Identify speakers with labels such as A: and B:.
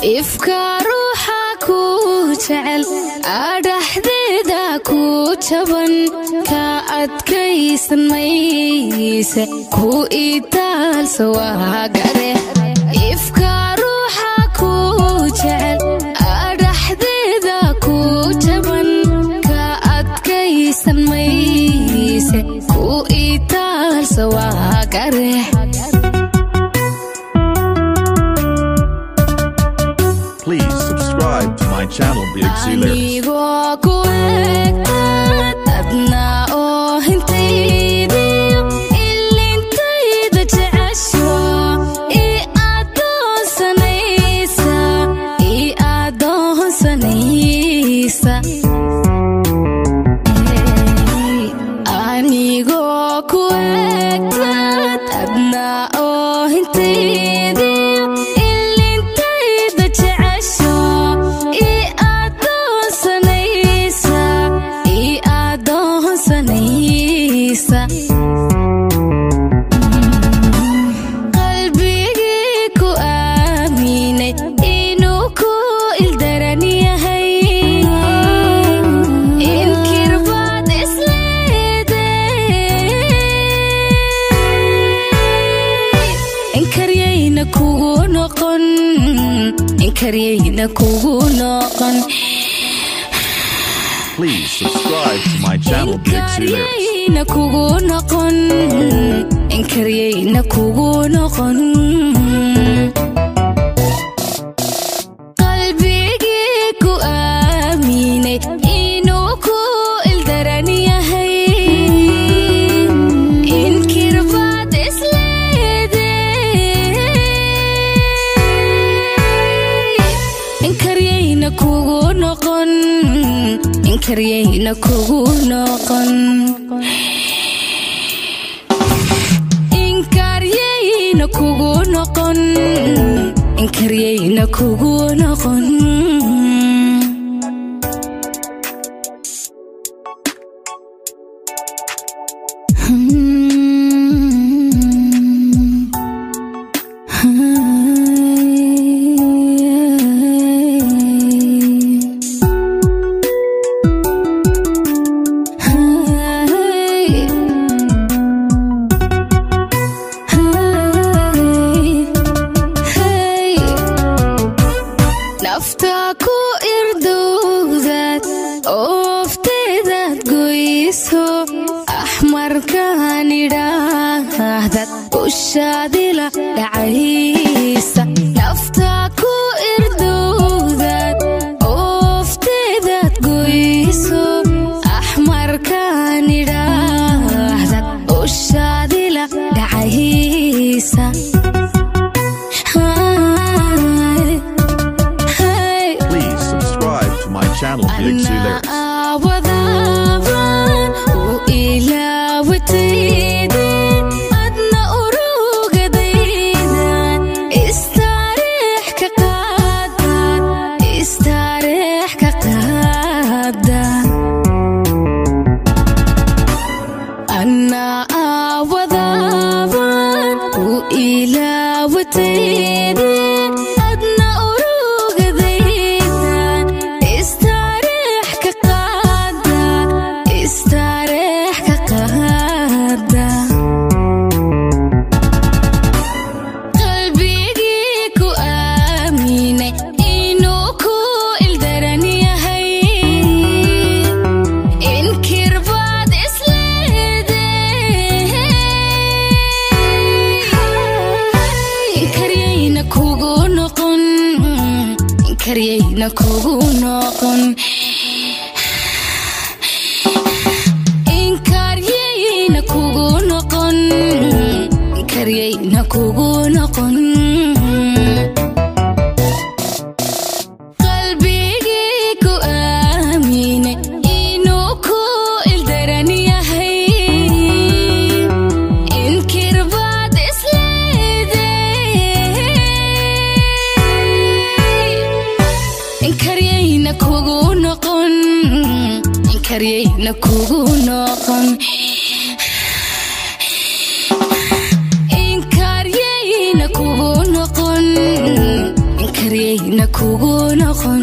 A: ifka ruuxa ku jecel adhaxdeeda ku jaban ka adkaysan mayse ku itaalso waa gare ifka ruuxa ku jecel adhaxdeeda ku jaban ka adkaysan mayse ku itaalso waa gare
B: Please subscribe to my channel, BXC Lyrics. Please subscribe to my channel, BXC Lyrics.
A: Karyayna kugu noqon inkaryayna kugu noqon inkaryayna kugu noqon naftaku irdowdad oofteedad goyso axmarkaan idhaahdad ushaadila dhacaysa naftaku irdowdad oofteedad goyso axmarkaan idhaahdad ushaadila dhacaysa
B: Channel BXC Lyrics. karyayna kugu noqon inkaryayna kugu noqon inkaryayna kugu noqon qalbigii ku aamine inuu ku ildaran yahay inkirbaad inkaryayna kugu noqon inkaryayna kugu noqon inkaryayna kugu noqon
A: baryayna kugu noqon